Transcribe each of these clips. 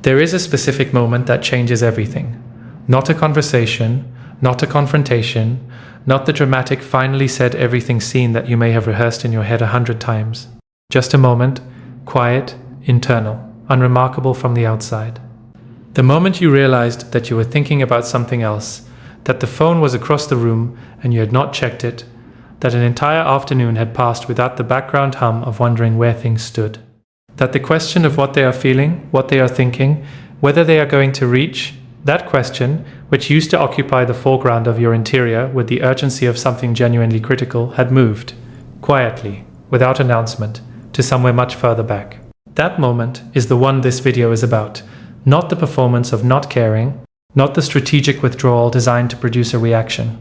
There is a specific moment that changes everything. Not a conversation, not a confrontation, not the dramatic finally said everything scene that you may have rehearsed in your head 100 times. Just a moment, quiet, internal, unremarkable from the outside. The moment you realized that you were thinking about something else, that the phone was across the room and you had not checked it, that an entire afternoon had passed without the background hum of wondering where things stood. That the question of what they are feeling, what they are thinking, whether they are going to reach, that question, which used to occupy the foreground of your interior with the urgency of something genuinely critical, had moved, quietly, without announcement, to somewhere much further back. That moment is the one this video is about, not the performance of not caring, not the strategic withdrawal designed to produce a reaction.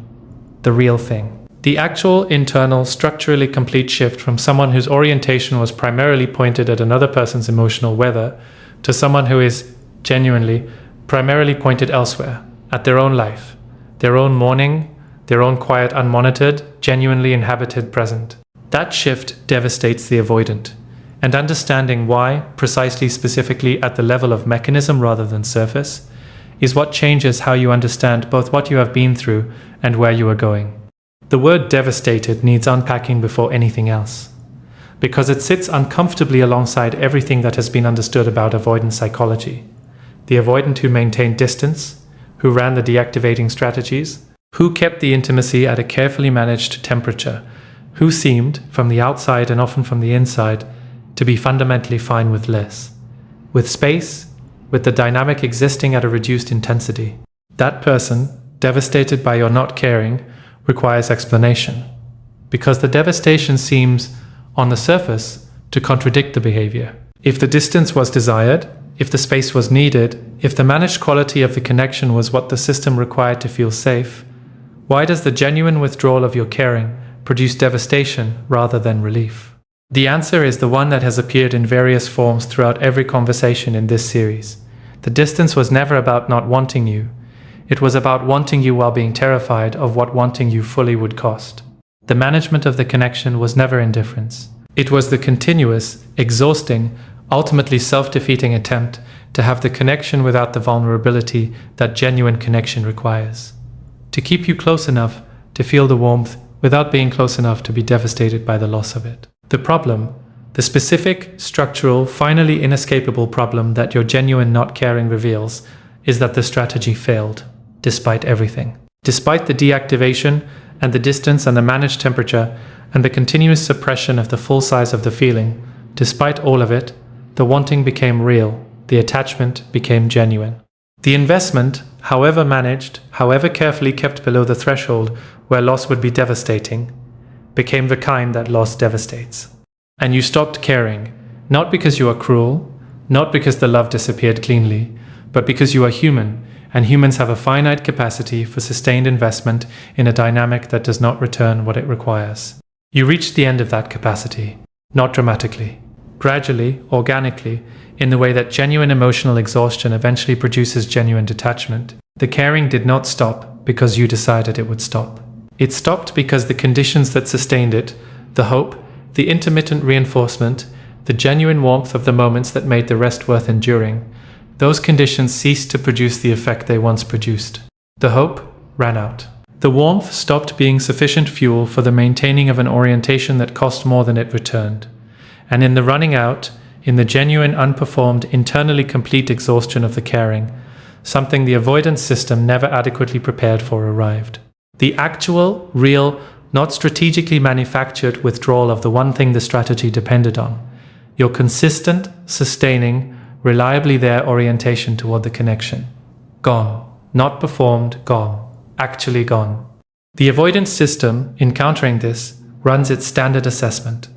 The real thing. The actual, internal, structurally complete shift from someone whose orientation was primarily pointed at another person's emotional weather to someone who is, genuinely, primarily pointed elsewhere, at their own life, their own morning, their own quiet, unmonitored, genuinely inhabited present. That shift devastates the avoidant, and understanding why, precisely specifically at the level of mechanism rather than surface, is what changes how you understand both what you have been through and where you are going. The word devastated needs unpacking before anything else, because it sits uncomfortably alongside everything that has been understood about avoidant psychology. The avoidant who maintained distance, who ran the deactivating strategies, who kept the intimacy at a carefully managed temperature, who seemed, from the outside and often from the inside, to be fundamentally fine with less, with space, with the dynamic existing at a reduced intensity. That person, devastated by your not caring, requires explanation, because the devastation seems, on the surface, to contradict the behavior. If the distance was desired, if the space was needed, if the managed quality of the connection was what the system required to feel safe, why does the genuine withdrawal of your caring produce devastation rather than relief? The answer is the one that has appeared in various forms throughout every conversation in this series. The distance was never about not wanting you. It was about wanting you while being terrified of what wanting you fully would cost. The management of the connection was never indifference. It was the continuous, exhausting, ultimately self-defeating attempt to have the connection without the vulnerability that genuine connection requires. To keep you close enough to feel the warmth without being close enough to be devastated by the loss of it. The problem, the specific, structural, finally inescapable problem that your genuine not caring reveals, is that the strategy failed. Despite everything. Despite the deactivation and the distance and the managed temperature and the continuous suppression of the full size of the feeling, despite all of it, the wanting became real, the attachment became genuine. The investment, however managed, however carefully kept below the threshold where loss would be devastating, became the kind that loss devastates. And you stopped caring, not because you are cruel, not because the love disappeared cleanly, but because you are human, and humans have a finite capacity for sustained investment in a dynamic that does not return what it requires. You reached the end of that capacity, not dramatically, gradually, organically, in the way that genuine emotional exhaustion eventually produces genuine detachment. The caring did not stop because you decided it would stop. It stopped because the conditions that sustained it, the hope, the intermittent reinforcement, the genuine warmth of the moments that made the rest worth enduring, those conditions ceased to produce the effect they once produced. The hope ran out. The warmth stopped being sufficient fuel for the maintaining of an orientation that cost more than it returned. And in the running out, in the genuine, unperformed, internally complete exhaustion of the caring, something the avoidance system never adequately prepared for arrived. The actual, real, not strategically manufactured withdrawal of the one thing the strategy depended on. Your consistent, sustaining, reliably there orientation toward the connection. Gone. Not performed, gone. Actually gone. The avoidance system, in countering this, runs its standard assessment,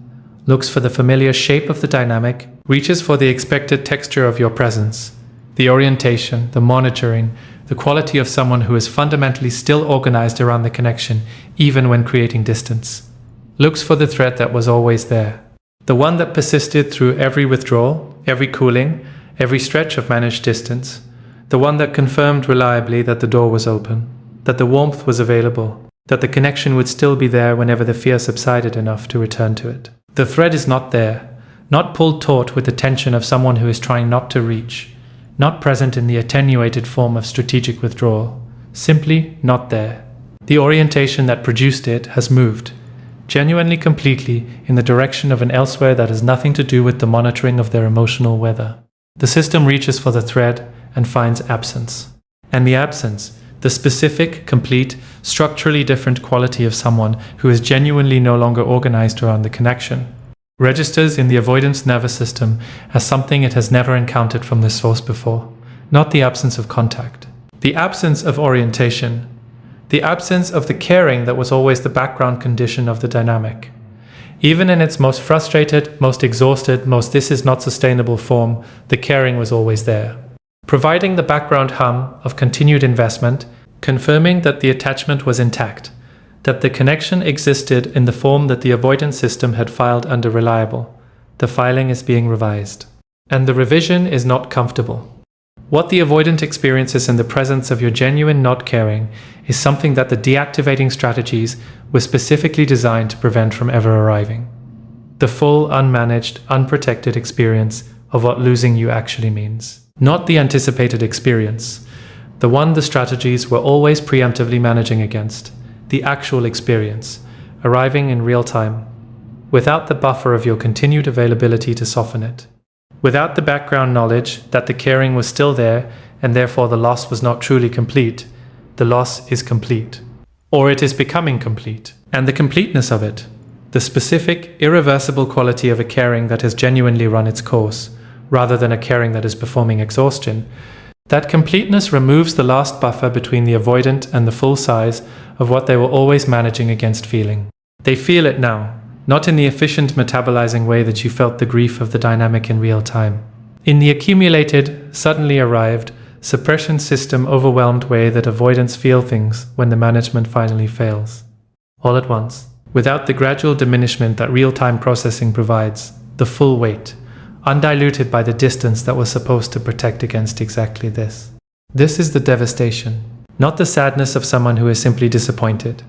looks for the familiar shape of the dynamic, reaches for the expected texture of your presence, the orientation, the monitoring, the quality of someone who is fundamentally still organized around the connection, even when creating distance. Looks for the thread that was always there. The one that persisted through every withdrawal, every cooling, every stretch of managed distance. The one that confirmed reliably that the door was open, that the warmth was available, that the connection would still be there whenever the fear subsided enough to return to it. The thread is not there, not pulled taut with the tension of someone who is trying not to reach. not present in the attenuated form of strategic withdrawal, simply not there. The orientation that produced it has moved, genuinely completely, in the direction of an elsewhere that has nothing to do with the monitoring of their emotional weather. The system reaches for the thread and finds absence. And the absence, the specific, complete, structurally different quality of someone who is genuinely no longer organized around the connection, registers in the avoidance nervous system as something it has never encountered from this source before, not the absence of contact. The absence of orientation, the absence of the caring that was always the background condition of the dynamic. Even in its most frustrated, most exhausted, most this is not sustainable form, the caring was always there, providing the background hum of continued investment, confirming that the attachment was intact, that the connection existed in the form that the avoidance system had filed under reliable. The filing is being revised. And the revision is not comfortable. What the avoidant experiences in the presence of your genuine not caring is something that the deactivating strategies were specifically designed to prevent from ever arriving. The full, unmanaged, unprotected experience of what losing you actually means. Not the anticipated experience, the one the strategies were always preemptively managing against, the actual experience, arriving in real time, without the buffer of your continued availability to soften it. Without the background knowledge that the caring was still there and therefore the loss was not truly complete, the loss is complete. Or it is becoming complete. And the completeness of it, the specific, irreversible quality of a caring that has genuinely run its course, rather than a caring that is performing exhaustion, that completeness removes the last buffer between the avoidant and the full size of what they were always managing against feeling. They feel it now. Not in the efficient metabolizing way that you felt the grief of the dynamic in real time. In the accumulated, suddenly arrived, suppression system overwhelmed way that avoidance feel things when the management finally fails. All at once, without the gradual diminishment that real-time processing provides, the full weight, undiluted by the distance that was supposed to protect against exactly this. This is the devastation, not the sadness of someone who is simply disappointed.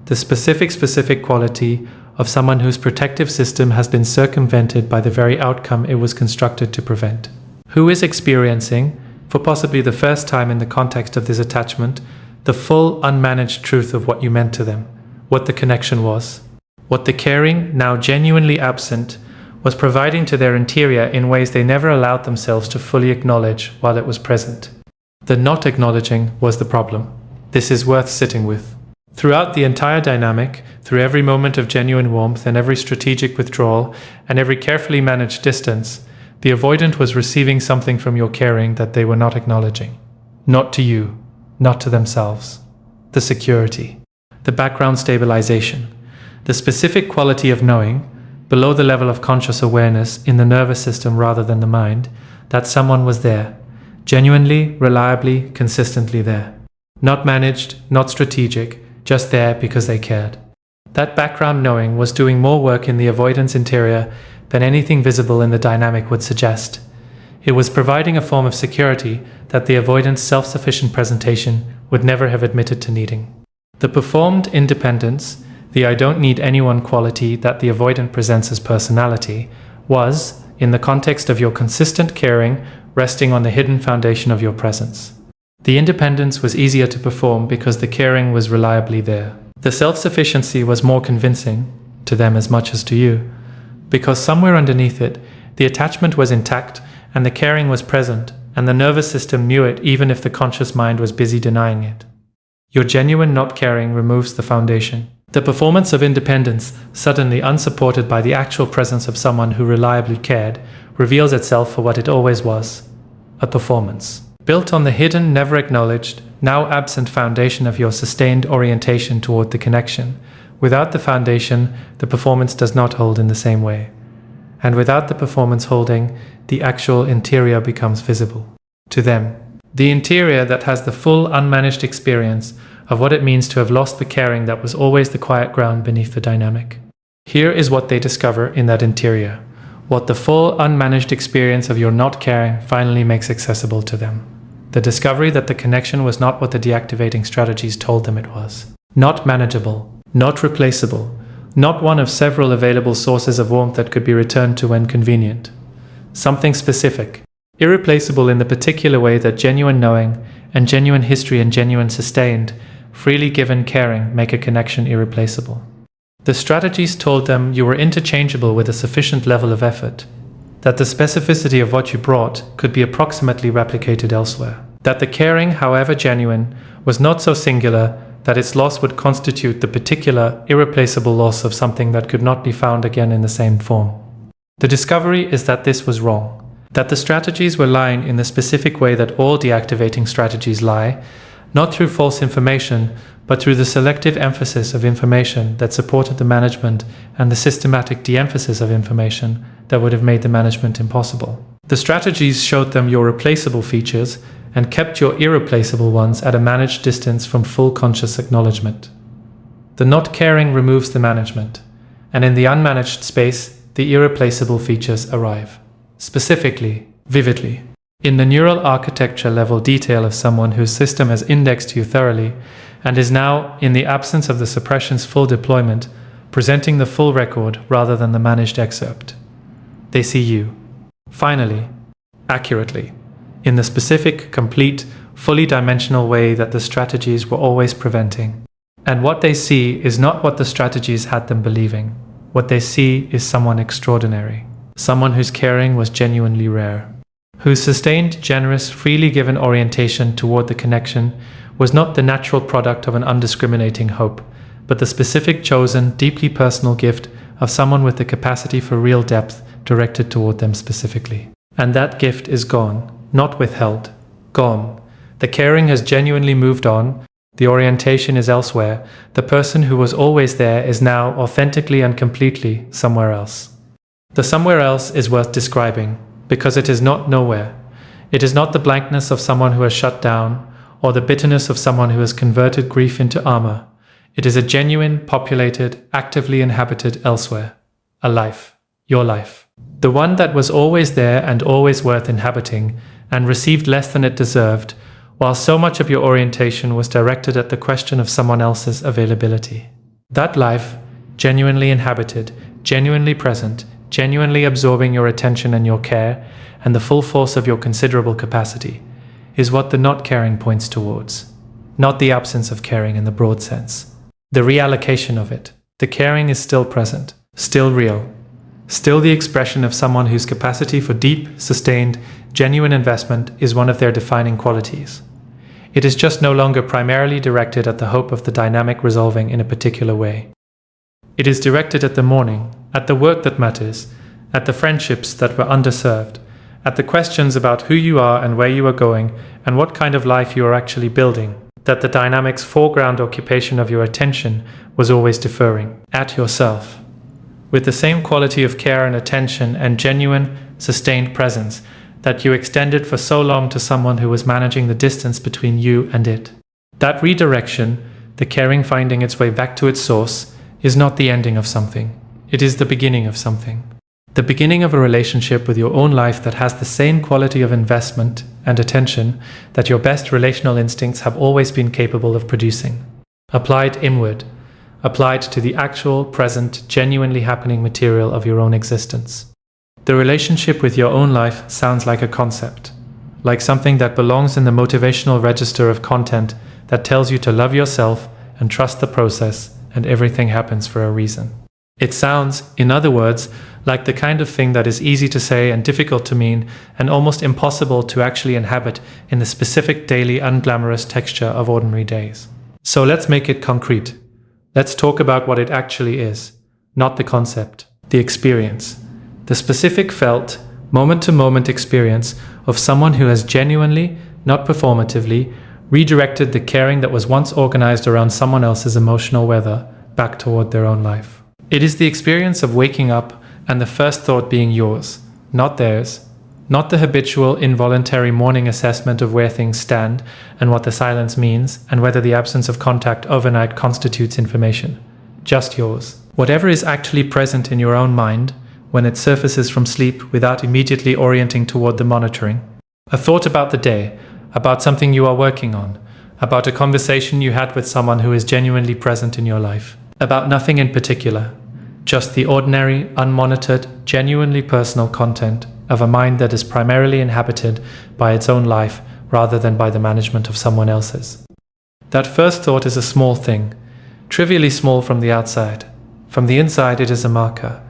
The specific quality of someone whose protective system has been circumvented by the very outcome it was constructed to prevent. Who is experiencing, for possibly the first time in the context of this attachment, the full unmanaged truth of what you meant to them, what the connection was, what the caring, now genuinely absent, was providing to their interior in ways they never allowed themselves to fully acknowledge while it was present. The not acknowledging was the problem. This is worth sitting with. Throughout the entire dynamic, through every moment of genuine warmth and every strategic withdrawal and every carefully managed distance, the avoidant was receiving something from your caring that they were not acknowledging. Not to you, not to themselves. The security, the background stabilization, the specific quality of knowing, below the level of conscious awareness in the nervous system rather than the mind, that someone was there, genuinely, reliably, consistently there. Not managed, not strategic, just there because they cared. That background knowing was doing more work in the avoidance interior than anything visible in the dynamic would suggest. It was providing a form of security that the avoidance self-sufficient presentation would never have admitted to needing. The performed independence, the I don't need anyone quality that the avoidant presents as personality, was, in the context of your consistent caring, resting on the hidden foundation of your presence. The independence was easier to perform because the caring was reliably there. The self-sufficiency was more convincing, to them as much as to you, because somewhere underneath it, the attachment was intact and the caring was present, and the nervous system knew it even if the conscious mind was busy denying it. Your genuine not caring removes the foundation. The performance of independence, suddenly unsupported by the actual presence of someone who reliably cared, reveals itself for what it always was, a performance. Built on the hidden, never acknowledged, now absent foundation of your sustained orientation toward the connection. Without the foundation, the performance does not hold in the same way. And without the performance holding, the actual interior becomes visible. To them, the interior that has the full unmanaged experience of what it means to have lost the caring that was always the quiet ground beneath the dynamic. Here is what they discover in that interior, what the full unmanaged experience of your not caring finally makes accessible to them. The discovery that the connection was not what the deactivating strategies told them it was. Not manageable, not replaceable, not one of several available sources of warmth that could be returned to when convenient. Something specific, Irreplaceable in the particular way that genuine knowing and genuine history and genuine sustained, freely given caring make a connection irreplaceable. The strategies told them you were interchangeable with a sufficient level of effort, that the specificity of what you brought could be approximately replicated elsewhere, that the caring, however genuine, was not so singular that its loss would constitute the particular, irreplaceable loss of something that could not be found again in the same form. The discovery is that this was wrong, that the strategies were lying in the specific way that all deactivating strategies lie, not through false information, but through the selective emphasis of information that supported the management and the systematic de-emphasis of information that would have made the management impossible. The strategies showed them your replaceable features and kept your irreplaceable ones at a managed distance from full conscious acknowledgement. The not caring removes the management, and in the unmanaged space, the irreplaceable features arrive. Specifically, vividly, in the neural architecture level detail of someone whose system has indexed you thoroughly and is now, in the absence of the suppression's full deployment, presenting the full record rather than the managed excerpt. They see you, finally, accurately, in the specific, complete, fully dimensional way that the strategies were always preventing. And what they see is not what the strategies had them believing. What they see is someone extraordinary, someone whose caring was genuinely rare, whose sustained, generous, freely given orientation toward the connection was not the natural product of an undiscriminating hope, but the specific, chosen, deeply personal gift of someone with the capacity for real depth directed toward them specifically. And that gift is gone, not withheld, gone. The caring has genuinely moved on, the orientation is elsewhere, the person who was always there is now authentically and completely somewhere else. The somewhere else is worth describing, because it is not nowhere. It is not the blankness of someone who has shut down, or the bitterness of someone who has converted grief into armor. It is a genuine, populated, actively inhabited elsewhere. A life. Your life. The one that was always there and always worth inhabiting, and received less than it deserved, while so much of your orientation was directed at the question of someone else's availability. That life, genuinely inhabited, genuinely present, genuinely absorbing your attention and your care, and the full force of your considerable capacity, is what the not caring points towards. Not the absence of caring in the broad sense. The reallocation of it. The caring is still present, still real, still the expression of someone whose capacity for deep, sustained, genuine investment is one of their defining qualities. It is just no longer primarily directed at the hope of the dynamic resolving in a particular way. It is directed at the morning, at the work that matters, at the friendships that were underserved, at the questions about who you are and where you are going and what kind of life you are actually building, that the dynamic's foreground occupation of your attention was always deferring, at yourself, with the same quality of care and attention and genuine, sustained presence that you extended for so long to someone who was managing the distance between you and it. That redirection, the caring finding its way back to its source, is not the ending of something. It is the beginning of something. The beginning of a relationship with your own life that has the same quality of investment and attention that your best relational instincts have always been capable of producing. Applied inward, applied to the actual, present, genuinely happening material of your own existence. The relationship with your own life sounds like a concept, like something that belongs in the motivational register of content that tells you to love yourself and trust the process, and everything happens for a reason. It sounds, in other words, like the kind of thing that is easy to say and difficult to mean, and almost impossible to actually inhabit in the specific daily unglamorous texture of ordinary days. So let's make it concrete. Let's talk about what it actually is, not the concept, the experience. The specific felt, moment-to-moment experience of someone who has genuinely, not performatively, redirected the caring that was once organized around someone else's emotional weather back toward their own life. It is the experience of waking up and the first thought being yours, not theirs, not the habitual involuntary morning assessment of where things stand and what the silence means and whether the absence of contact overnight constitutes information. Just yours. Whatever is actually present in your own mind when it surfaces from sleep without immediately orienting toward the monitoring. A thought about the day, about something you are working on, about a conversation you had with someone who is genuinely present in your life, about nothing in particular. Just the ordinary, unmonitored, genuinely personal content of a mind that is primarily inhabited by its own life rather than by the management of someone else's. That first thought is a small thing, trivially small from the outside. From the inside, it is a marker,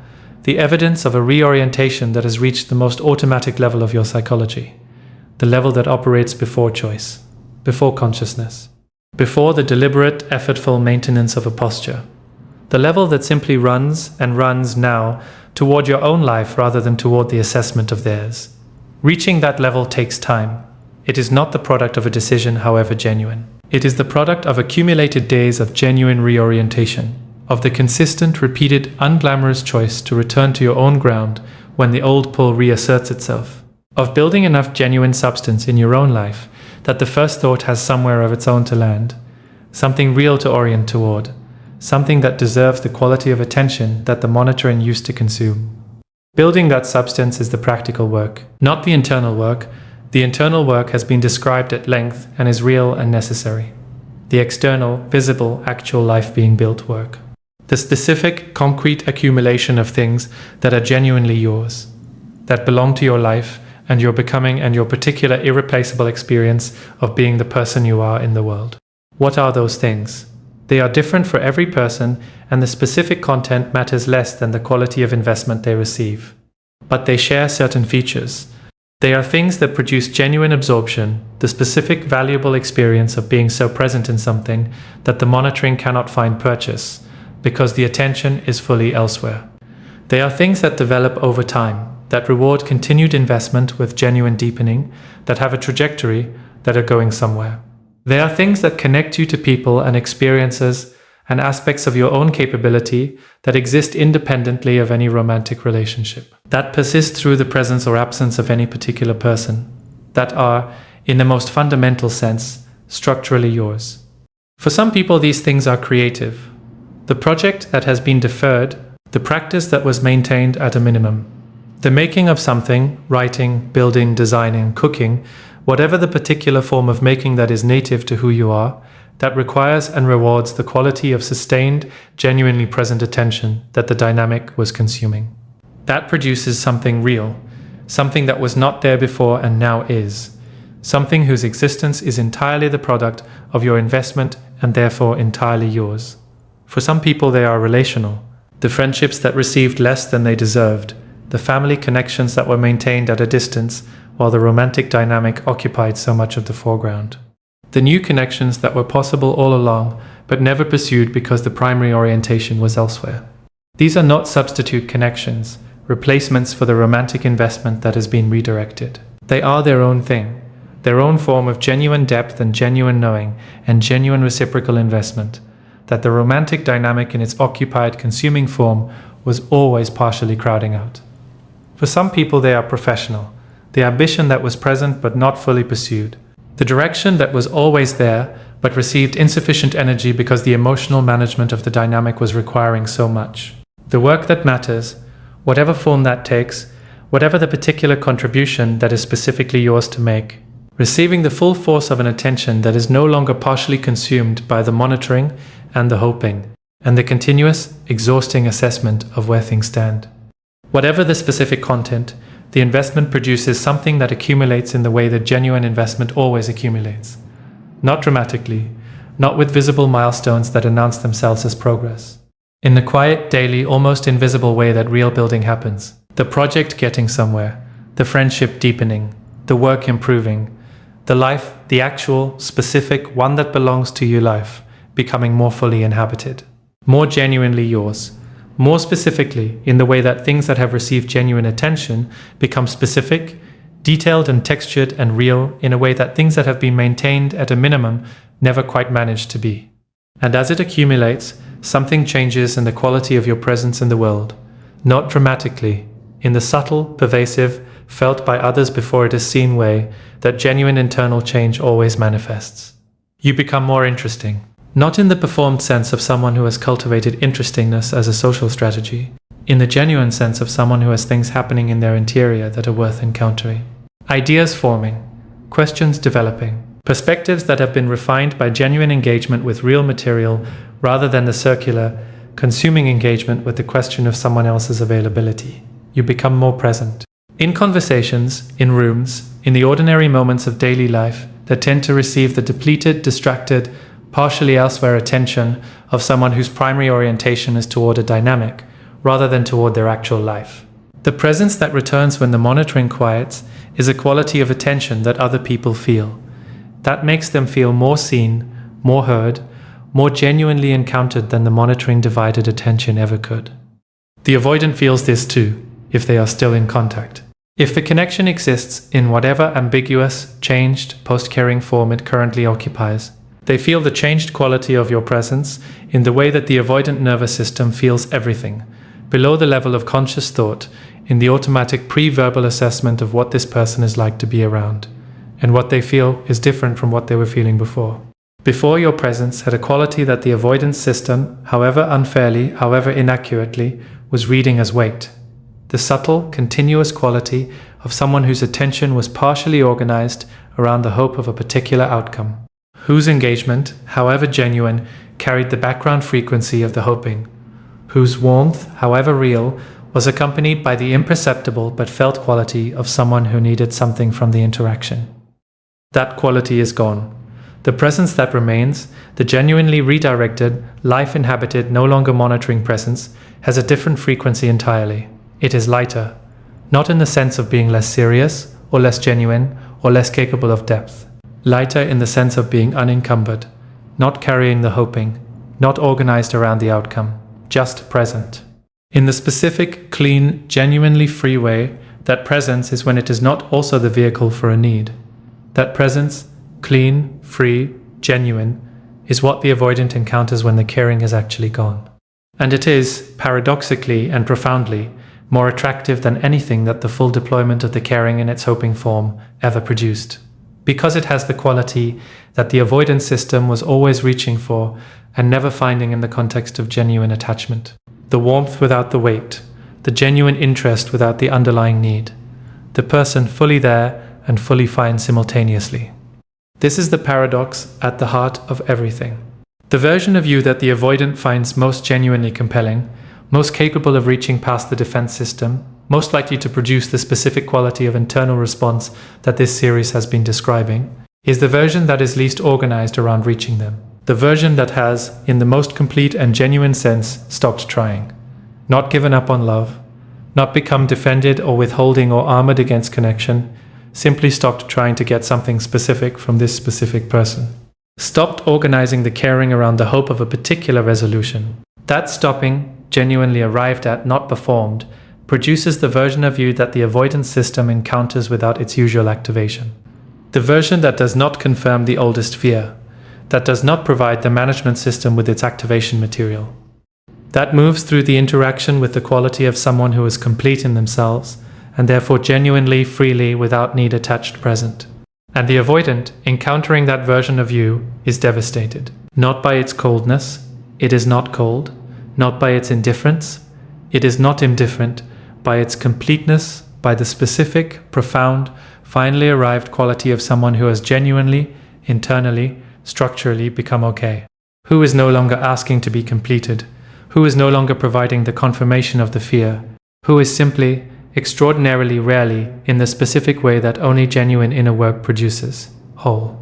the evidence of a reorientation that has reached the most automatic level of your psychology, the level that operates before choice, before consciousness, before the deliberate, effortful maintenance of a posture, the level that simply runs and runs now toward your own life rather than toward the assessment of theirs. Reaching that level takes time. It is not the product of a decision, however genuine. It is the product of accumulated days of genuine reorientation, of the consistent, repeated, unglamorous choice to return to your own ground when the old pull reasserts itself, of building enough genuine substance in your own life that the first thought has somewhere of its own to land, something real to orient toward, something that deserves the quality of attention that the monitoring used to consume. Building that substance is the practical work, not the internal work. The internal work has been described at length and is real and necessary. The external, visible, actual life being built work. The specific, concrete accumulation of things that are genuinely yours, that belong to your life and your becoming and your particular irreplaceable experience of being the person you are in the world. What are those things? They are different for every person, and the specific content matters less than the quality of investment they receive. But they share certain features. They are things that produce genuine absorption, the specific valuable experience of being so present in something that the monitoring cannot find purchase, because the attention is fully elsewhere. They are things that develop over time, that reward continued investment with genuine deepening, that have a trajectory, that are going somewhere. They are things that connect you to people and experiences and aspects of your own capability that exist independently of any romantic relationship, that persist through the presence or absence of any particular person, that are, in the most fundamental sense, structurally yours. For some people, these things are creative. The project that has been deferred, the practice that was maintained at a minimum. The making of something, writing, building, designing, cooking, whatever the particular form of making that is native to who you are, that requires and rewards the quality of sustained, genuinely present attention that the dynamic was consuming. That produces something real, something that was not there before and now is, something whose existence is entirely the product of your investment and therefore entirely yours. For some people, they are relational, the friendships that received less than they deserved, the family connections that were maintained at a distance while the romantic dynamic occupied so much of the foreground. The new connections that were possible all along, but never pursued because the primary orientation was elsewhere. These are not substitute connections, replacements for the romantic investment that has been redirected. They are their own thing, their own form of genuine depth and genuine knowing and genuine reciprocal investment, that the romantic dynamic in its occupied, consuming form was always partially crowding out. For some people, they are professional, the ambition that was present but not fully pursued, the direction that was always there but received insufficient energy because the emotional management of the dynamic was requiring so much. The work that matters, whatever form that takes, whatever the particular contribution that is specifically yours to make, receiving the full force of an attention that is no longer partially consumed by the monitoring and the hoping, and the continuous, exhausting assessment of where things stand. Whatever the specific content, the investment produces something that accumulates in the way that genuine investment always accumulates. Not dramatically, not with visible milestones that announce themselves as progress. In the quiet, daily, almost invisible way that real building happens. The project getting somewhere, the friendship deepening, the work improving, the life, the actual, specific, one that belongs to you life, becoming more fully inhabited. More genuinely yours. More specifically, in the way that things that have received genuine attention become specific, detailed and textured and real in a way that things that have been maintained at a minimum never quite managed to be. And as it accumulates, something changes in the quality of your presence in the world, not dramatically, in the subtle, pervasive, felt by others before it is seen way that genuine internal change always manifests. You become more interesting. Not in the performed sense of someone who has cultivated interestingness as a social strategy, in the genuine sense of someone who has things happening in their interior that are worth encountering. Ideas forming, questions developing, perspectives that have been refined by genuine engagement with real material rather than the circular, consuming engagement with the question of someone else's availability. You become more present. In conversations, in rooms, in the ordinary moments of daily life that tend to receive the depleted, distracted, partially elsewhere attention of someone whose primary orientation is toward a dynamic, rather than toward their actual life. The presence that returns when the monitoring quiets is a quality of attention that other people feel. That makes them feel more seen, more heard, more genuinely encountered than the monitoring divided attention ever could. The avoidant feels this too, if they are still in contact. If the connection exists in whatever ambiguous, changed, post-caring form it currently occupies, they feel the changed quality of your presence in the way that the avoidant nervous system feels everything, below the level of conscious thought, in the automatic pre-verbal assessment of what this person is like to be around, and what they feel is different from what they were feeling before. Before, your presence had a quality that the avoidance system, however unfairly, however inaccurately, was reading as weight. The subtle, continuous quality of someone whose attention was partially organized around the hope of a particular outcome, whose engagement, however genuine, carried the background frequency of the hoping, whose warmth, however real, was accompanied by the imperceptible but felt quality of someone who needed something from the interaction. That quality is gone. The presence that remains, the genuinely redirected, life-inhabited, no longer monitoring presence, has a different frequency entirely. It is lighter, not in the sense of being less serious, or less genuine, or less capable of depth. Lighter in the sense of being unencumbered, not carrying the hoping, not organized around the outcome, just present. In the specific, clean, genuinely free way, that presence is when it is not also the vehicle for a need. That presence, clean, free, genuine, is what the avoidant encounters when the caring is actually gone. And it is, paradoxically and profoundly, more attractive than anything that the full deployment of the caring in its hoping form ever produced. Because it has the quality that the avoidance system was always reaching for and never finding in the context of genuine attachment. The warmth without the weight, the genuine interest without the underlying need. The person fully there and fully fine simultaneously. This is the paradox at the heart of everything. The version of you that the avoidant finds most genuinely compelling, most capable of reaching past the defense system, most likely to produce the specific quality of internal response that this series has been describing, is the version that is least organized around reaching them. The version that has, in the most complete and genuine sense, stopped trying. Not given up on love, not become defended or withholding or armored against connection, simply stopped trying to get something specific from this specific person. Stopped organizing the caring around the hope of a particular resolution. That stopping, genuinely arrived at, not performed, produces the version of you that the avoidance system encounters without its usual activation. The version that does not confirm the oldest fear, that does not provide the management system with its activation material. That moves through the interaction with the quality of someone who is complete in themselves, and therefore genuinely, freely, without need attached present. And the avoidant, encountering that version of you, is devastated. Not by its coldness, it is not cold. Not by its indifference, it is not indifferent. By its completeness, by the specific, profound, finally arrived quality of someone who has genuinely, internally, structurally become okay. Who is no longer asking to be completed. Who is no longer providing the confirmation of the fear. Who is simply, extraordinarily rarely, in the specific way that only genuine inner work produces, whole.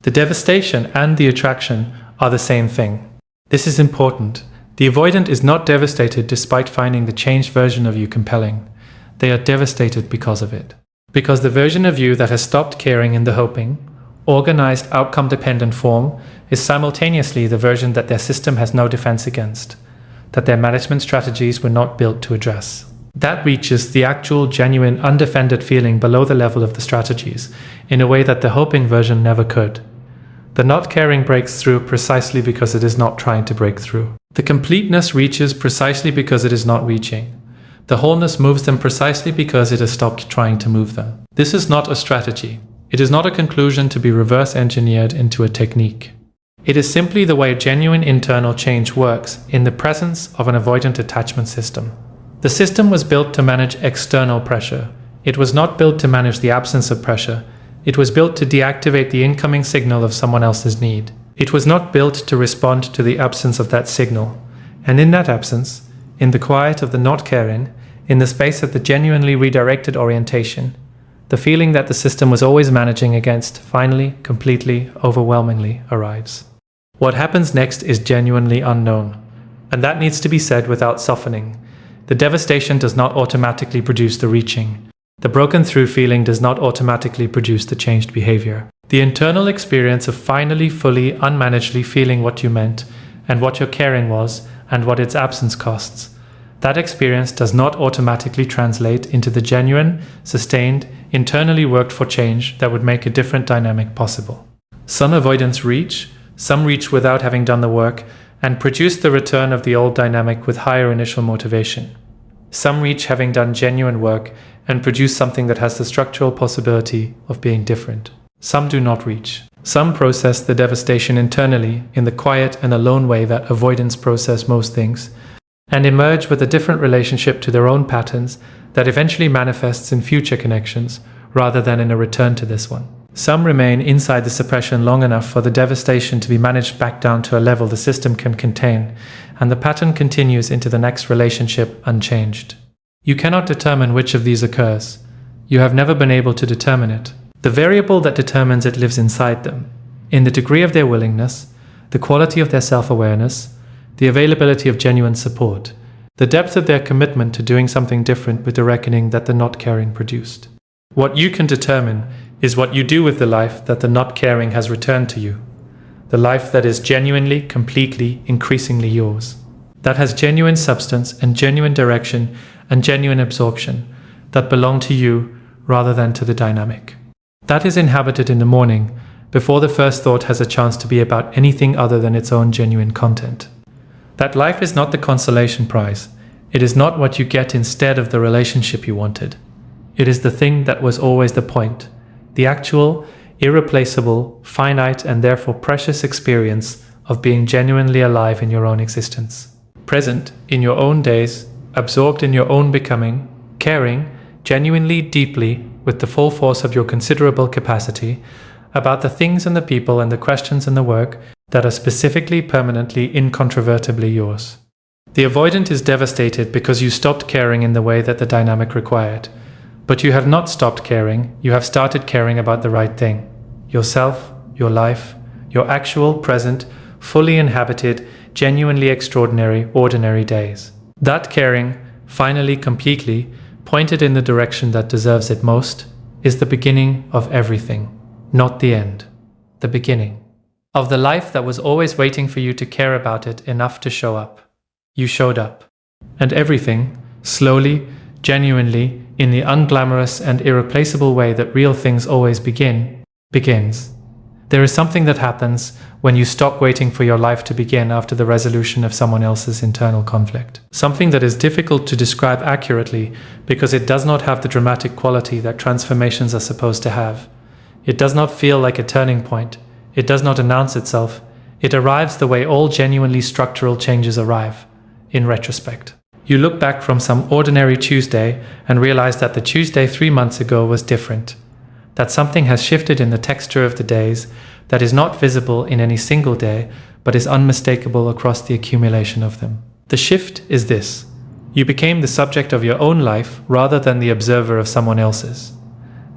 The devastation and the attraction are the same thing. This is important. The avoidant is not devastated despite finding the changed version of you compelling. They are devastated because of it. Because the version of you that has stopped caring in the hoping, organized, outcome-dependent form is simultaneously the version that their system has no defense against, that their management strategies were not built to address. That reaches the actual, genuine, undefended feeling below the level of the strategies, in a way that the hoping version never could. The not caring breaks through precisely because it is not trying to break through. The completeness reaches precisely because it is not reaching. The wholeness moves them precisely because it has stopped trying to move them. This is not a strategy. It is not a conclusion to be reverse engineered into a technique. It is simply the way genuine internal change works in the presence of an avoidant attachment system. The system was built to manage external pressure. It was not built to manage the absence of pressure. It was built to deactivate the incoming signal of someone else's need. It was not built to respond to the absence of that signal. And in that absence, in the quiet of the not caring, in the space of the genuinely redirected orientation, the feeling that the system was always managing against finally, completely, overwhelmingly arrives. What happens next is genuinely unknown, and that needs to be said without softening. The devastation does not automatically produce the reaching. The broken through feeling does not automatically produce the changed behavior. The internal experience of finally, fully, unmanagedly feeling what you meant, and what your caring was, and what its absence costs, that experience does not automatically translate into the genuine, sustained, internally worked for change that would make a different dynamic possible. Some avoidants reach, some reach without having done the work, and produce the return of the old dynamic with higher initial motivation. Some reach having done genuine work and produce something that has the structural possibility of being different. Some do not reach. Some process the devastation internally in the quiet and alone way that avoidants process most things, and emerge with a different relationship to their own patterns that eventually manifests in future connections rather than in a return to this one. Some remain inside the suppression long enough for the devastation to be managed back down to a level the system can contain, and the pattern continues into the next relationship unchanged. You cannot determine which of these occurs. You have never been able to determine it. The variable that determines it lives inside them, in the degree of their willingness, the quality of their self-awareness, the availability of genuine support, the depth of their commitment to doing something different with the reckoning that the not caring produced. What you can determine is what you do with the life that the not caring has returned to you, the life that is genuinely, completely, increasingly yours, that has genuine substance and genuine direction and genuine absorption, that belong to you rather than to the dynamic. That is inhabited in the morning, before the first thought has a chance to be about anything other than its own genuine content. That life is not the consolation prize. It is not what you get instead of the relationship you wanted. It is the thing that was always the point, the actual, irreplaceable, finite, and therefore precious experience of being genuinely alive in your own existence. Present in your own days, absorbed in your own becoming, caring, genuinely, deeply, with the full force of your considerable capacity, about the things and the people and the questions and the work that are specifically, permanently, incontrovertibly yours. The avoidant is devastated because you stopped caring in the way that the dynamic required. But you have not stopped caring, you have started caring about the right thing. Yourself, your life, your actual, present, fully inhabited, genuinely extraordinary, ordinary days. That caring, finally, completely, pointed in the direction that deserves it most, is the beginning of everything, not the end. The beginning of the life that was always waiting for you to care about it enough to show up. You showed up. And everything, slowly, genuinely, in the unglamorous and irreplaceable way that real things always begins. There is something that happens when you stop waiting for your life to begin after the resolution of someone else's internal conflict. Something that is difficult to describe accurately because it does not have the dramatic quality that transformations are supposed to have. It does not feel like a turning point. It does not announce itself. It arrives the way all genuinely structural changes arrive, in retrospect. You look back from some ordinary Tuesday and realize that the Tuesday 3 months ago was different. That something has shifted in the texture of the days that is not visible in any single day, but is unmistakable across the accumulation of them. The shift is this. You became the subject of your own life rather than the observer of someone else's.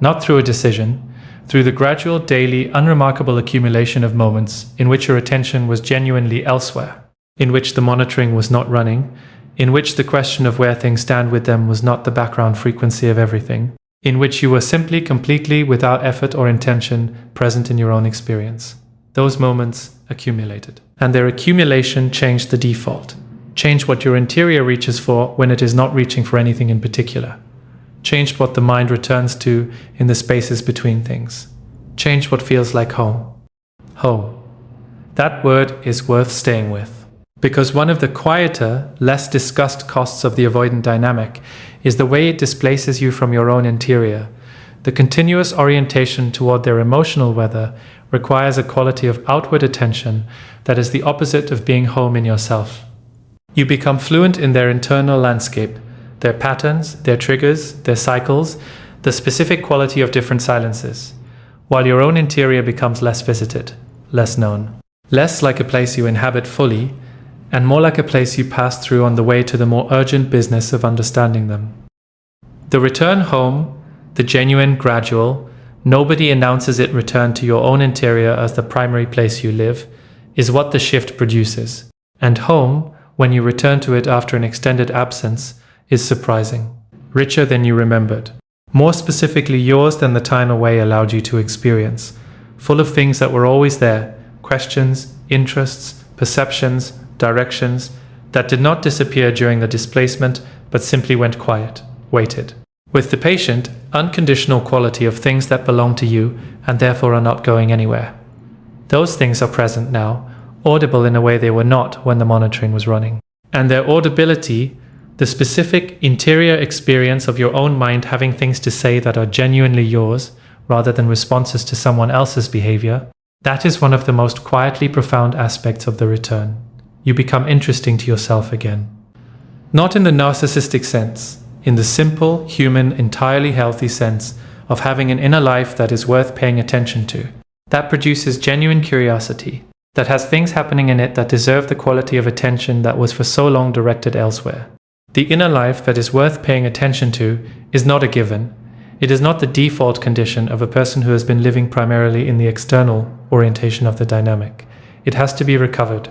Not through a decision, through the gradual, daily, unremarkable accumulation of moments in which your attention was genuinely elsewhere, in which the monitoring was not running, in which the question of where things stand with them was not the background frequency of everything, in which you were simply, completely, without effort or intention, present in your own experience. Those moments accumulated. And their accumulation changed the default, changed what your interior reaches for when it is not reaching for anything in particular, changed what the mind returns to in the spaces between things, changed what feels like home. Home. That word is worth staying with. Because one of the quieter, less discussed costs of the avoidant dynamic is the way it displaces you from your own interior. The continuous orientation toward their emotional weather requires a quality of outward attention that is the opposite of being home in yourself. You become fluent in their internal landscape, their patterns, their triggers, their cycles, the specific quality of different silences, while your own interior becomes less visited, less known, less like a place you inhabit fully, and more like a place you pass through on the way to the more urgent business of understanding them. The return home, the genuine, gradual, nobody announces it return to your own interior as the primary place you live, is what the shift produces. And home, when you return to it after an extended absence, is surprising, richer than you remembered, more specifically yours than the time away allowed you to experience, full of things that were always there, questions, interests, perceptions, directions, that did not disappear during the displacement, but simply went quiet, waited. With the patient, unconditional quality of things that belong to you and therefore are not going anywhere. Those things are present now, audible in a way they were not when the monitoring was running. And their audibility, the specific interior experience of your own mind having things to say that are genuinely yours, rather than responses to someone else's behavior, that is one of the most quietly profound aspects of the return. You become interesting to yourself again. Not in the narcissistic sense, in the simple, human, entirely healthy sense of having an inner life that is worth paying attention to, that produces genuine curiosity, that has things happening in it that deserve the quality of attention that was for so long directed elsewhere. The inner life that is worth paying attention to is not a given. It is not the default condition of a person who has been living primarily in the external orientation of the dynamic. It has to be recovered,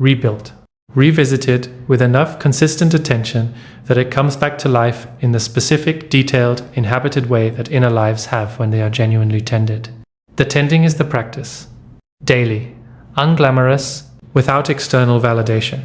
rebuilt, revisited with enough consistent attention that it comes back to life in the specific, detailed, inhabited way that inner lives have when they are genuinely tended. The tending is the practice. Daily, unglamorous, without external validation.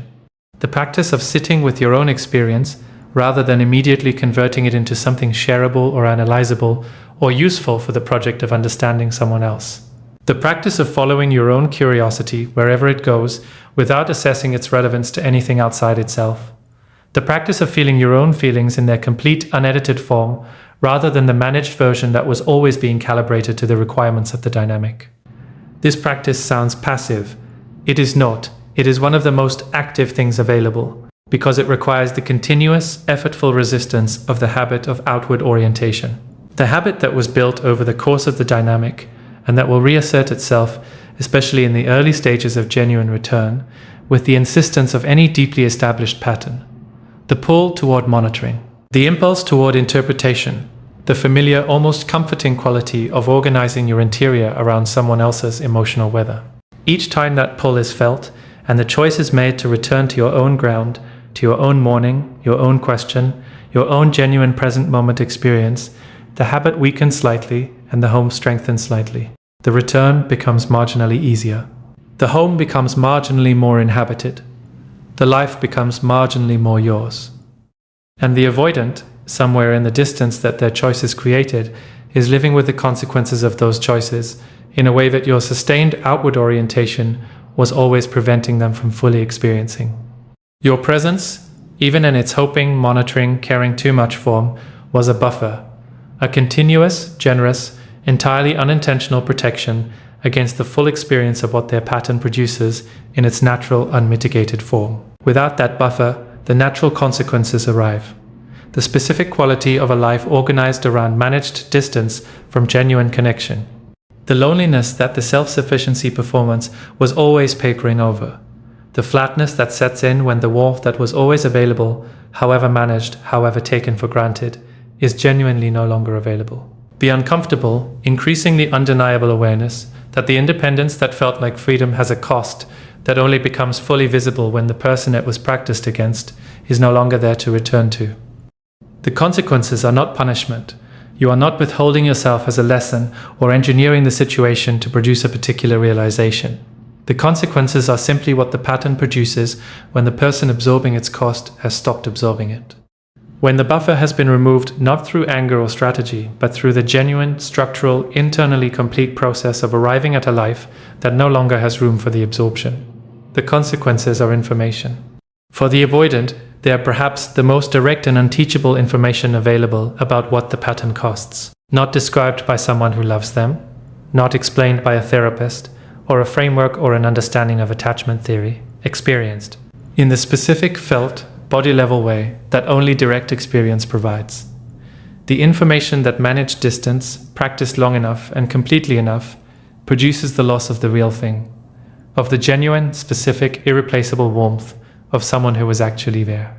The practice of sitting with your own experience rather than immediately converting it into something shareable or analyzable or useful for the project of understanding someone else. The practice of following your own curiosity wherever it goes without assessing its relevance to anything outside itself. The practice of feeling your own feelings in their complete unedited form rather than the managed version that was always being calibrated to the requirements of the dynamic. This practice sounds passive. It is not. It is one of the most active things available, because it requires the continuous, effortful resistance of the habit of outward orientation. The habit that was built over the course of the dynamic, and that will reassert itself, especially in the early stages of genuine return, with the insistence of any deeply established pattern. The pull toward monitoring. The impulse toward interpretation. The familiar, almost comforting quality of organizing your interior around someone else's emotional weather. Each time that pull is felt, and the choice is made to return to your own ground, to your own morning, your own question, your own genuine present moment experience, the habit weakens slightly and the home strengthens slightly. The return becomes marginally easier. The home becomes marginally more inhabited. The life becomes marginally more yours. And the avoidant, somewhere in the distance that their choices created, is living with the consequences of those choices in a way that your sustained outward orientation was always preventing them from fully experiencing. Your presence, even in its hoping, monitoring, caring too much form, was a buffer, a continuous, generous, entirely unintentional protection against the full experience of what their pattern produces in its natural, unmitigated form. Without that buffer, the natural consequences arrive. The specific quality of a life organized around managed distance from genuine connection. The loneliness that the self-sufficiency performance was always papering over. The flatness that sets in when the warmth that was always available, however managed, however taken for granted, is genuinely no longer available. The uncomfortable, increasingly undeniable awareness that the independence that felt like freedom has a cost that only becomes fully visible when the person it was practiced against is no longer there to return to. The consequences are not punishment. You are not withholding yourself as a lesson or engineering the situation to produce a particular realization. The consequences are simply what the pattern produces when the person absorbing its cost has stopped absorbing it. When the buffer has been removed not through anger or strategy, but through the genuine, structural, internally complete process of arriving at a life that no longer has room for the absorption. The consequences are information. For the avoidant, they are perhaps the most direct and unteachable information available about what the pattern costs. Not described by someone who loves them, not explained by a therapist, or a framework or an understanding of attachment theory, experienced. In the specific felt, body-level way that only direct experience provides. The information that managed distance, practiced long enough and completely enough, produces the loss of the real thing, of the genuine, specific, irreplaceable warmth of someone who was actually there.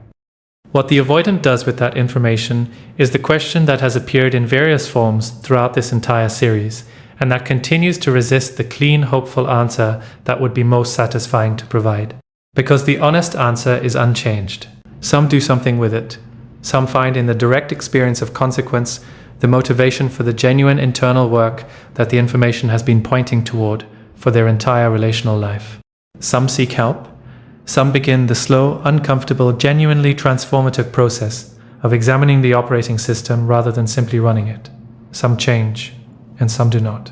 What the avoidant does with that information is the question that has appeared in various forms throughout this entire series, and that continues to resist the clean, hopeful answer that would be most satisfying to provide. Because the honest answer is unchanged. Some do something with it. Some find in the direct experience of consequence the motivation for the genuine internal work that the information has been pointing toward for their entire relational life. Some seek help. Some begin the slow, uncomfortable, genuinely transformative process of examining the operating system rather than simply running it. Some change, and some do not.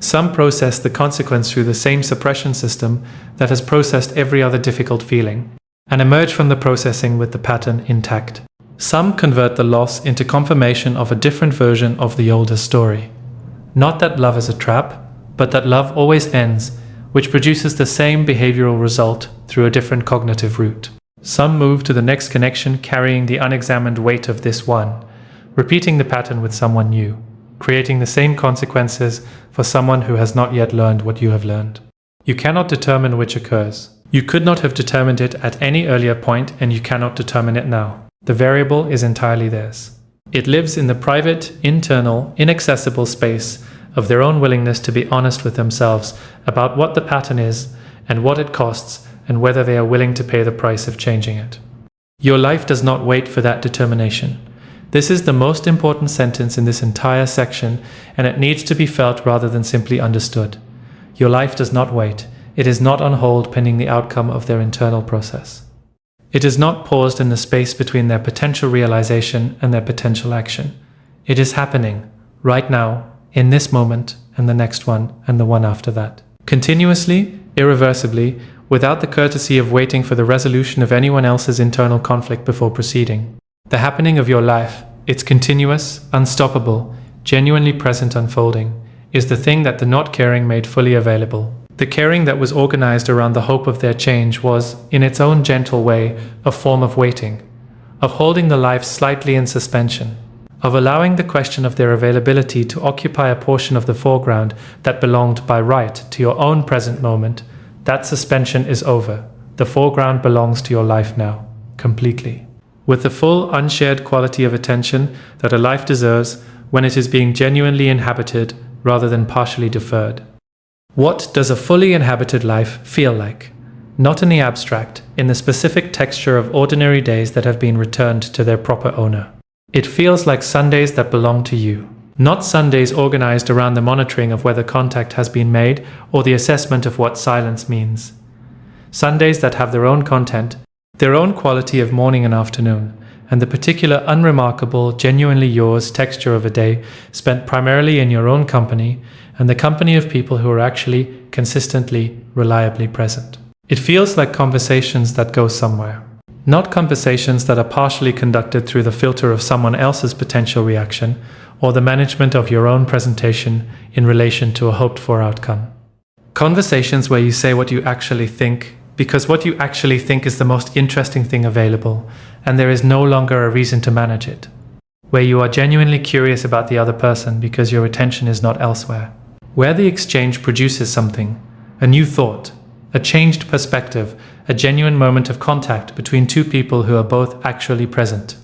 Some process the consequence through the same suppression system that has processed every other difficult feeling, and emerge from the processing with the pattern intact. Some convert the loss into confirmation of a different version of the older story. Not that love is a trap, but that love always ends, which produces the same behavioral result through a different cognitive route. Some move to the next connection carrying the unexamined weight of this one, repeating the pattern with someone new, creating the same consequences for someone who has not yet learned what you have learned. You cannot determine which occurs. You could not have determined it at any earlier point, and you cannot determine it now. The variable is entirely theirs. It lives in the private, internal, inaccessible space of their own willingness to be honest with themselves about what the pattern is and what it costs and whether they are willing to pay the price of changing it. Your life does not wait for that determination. This is the most important sentence in this entire section, and it needs to be felt rather than simply understood. Your life does not wait. It is not on hold pending the outcome of their internal process. It is not paused in the space between their potential realization and their potential action. It is happening right now, in this moment, and the next one, and the one after that. Continuously, irreversibly, without the courtesy of waiting for the resolution of anyone else's internal conflict before proceeding. The happening of your life, its continuous, unstoppable, genuinely present unfolding, is the thing that the not caring made fully available. The caring that was organized around the hope of their change was, in its own gentle way, a form of waiting, of holding the life slightly in suspension, of allowing the question of their availability to occupy a portion of the foreground that belonged by right to your own present moment. That suspension is over. The foreground belongs to your life now, completely. With the full, unshared quality of attention that a life deserves when it is being genuinely inhabited rather than partially deferred. What does a fully inhabited life feel like? Not in the abstract, in the specific texture of ordinary days that have been returned to their proper owner. It feels like Sundays that belong to you. Not Sundays organized around the monitoring of whether contact has been made or the assessment of what silence means. Sundays that have their own content, their own quality of morning and afternoon, and the particular unremarkable, genuinely yours texture of a day spent primarily in your own company and the company of people who are actually, consistently, reliably present. It feels like conversations that go somewhere. Not conversations that are partially conducted through the filter of someone else's potential reaction or the management of your own presentation in relation to a hoped-for outcome. Conversations where you say what you actually think, because what you actually think is the most interesting thing available, and there is no longer a reason to manage it. Where you are genuinely curious about the other person because your attention is not elsewhere. Where the exchange produces something, a new thought, a changed perspective, a genuine moment of contact between two people who are both actually present.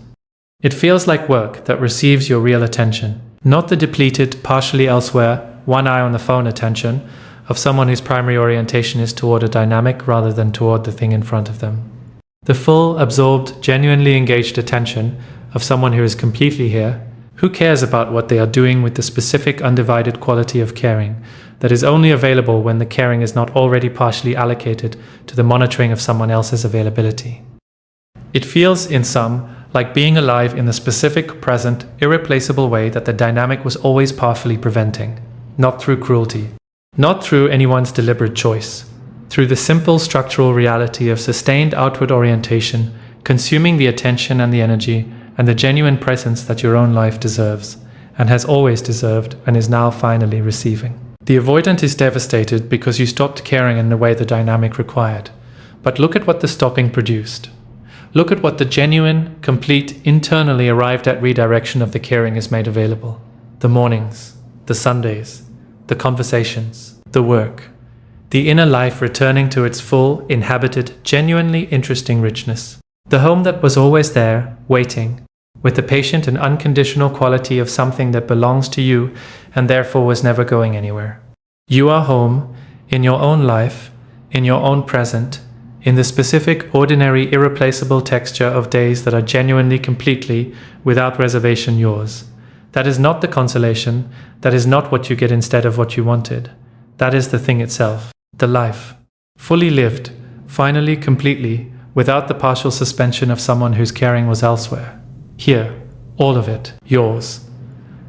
It feels like work that receives your real attention, not the depleted, partially elsewhere, one eye on the phone attention of someone whose primary orientation is toward a dynamic rather than toward the thing in front of them. The full, absorbed, genuinely engaged attention of someone who is completely here, who cares about what they are doing with the specific undivided quality of caring that is only available when the caring is not already partially allocated to the monitoring of someone else's availability. It feels, in sum, like being alive in the specific, present, irreplaceable way that the dynamic was always powerfully preventing, not through cruelty, not through anyone's deliberate choice, through the simple structural reality of sustained outward orientation, consuming the attention and the energy and the genuine presence that your own life deserves, and has always deserved and is now finally receiving. The avoidant is devastated because you stopped caring in the way the dynamic required. But look at what the stopping produced. Look at what the genuine, complete, internally arrived at redirection of the caring is made available. The mornings, the Sundays, the conversations, the work, the inner life returning to its full, inhabited, genuinely interesting richness. The home that was always there, waiting, with the patient and unconditional quality of something that belongs to you and therefore was never going anywhere. You are home, in your own life, in your own present, in the specific, ordinary, irreplaceable texture of days that are genuinely, completely, without reservation yours. That is not the consolation, that is not what you get instead of what you wanted. That is the thing itself, the life. Fully lived, finally, completely, without the partial suspension of someone whose caring was elsewhere. Here, all of it, yours.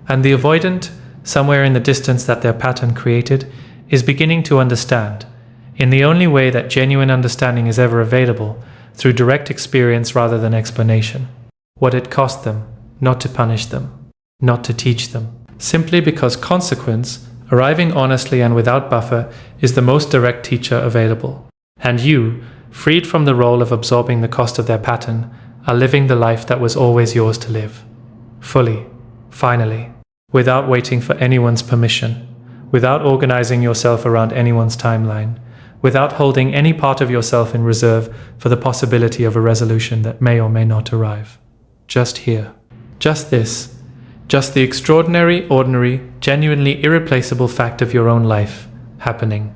And the avoidant, somewhere in the distance that their pattern created, is beginning to understand, in the only way that genuine understanding is ever available, through direct experience rather than explanation, what it cost them, not to punish them, not to teach them. Simply because consequence, arriving honestly and without buffer, is the most direct teacher available. And you, freed from the role of absorbing the cost of their pattern, are living the life that was always yours to live. Fully, finally, without waiting for anyone's permission, without organizing yourself around anyone's timeline, without holding any part of yourself in reserve for the possibility of a resolution that may or may not arrive. Just here. Just this. Just the extraordinary, ordinary, genuinely irreplaceable fact of your own life happening.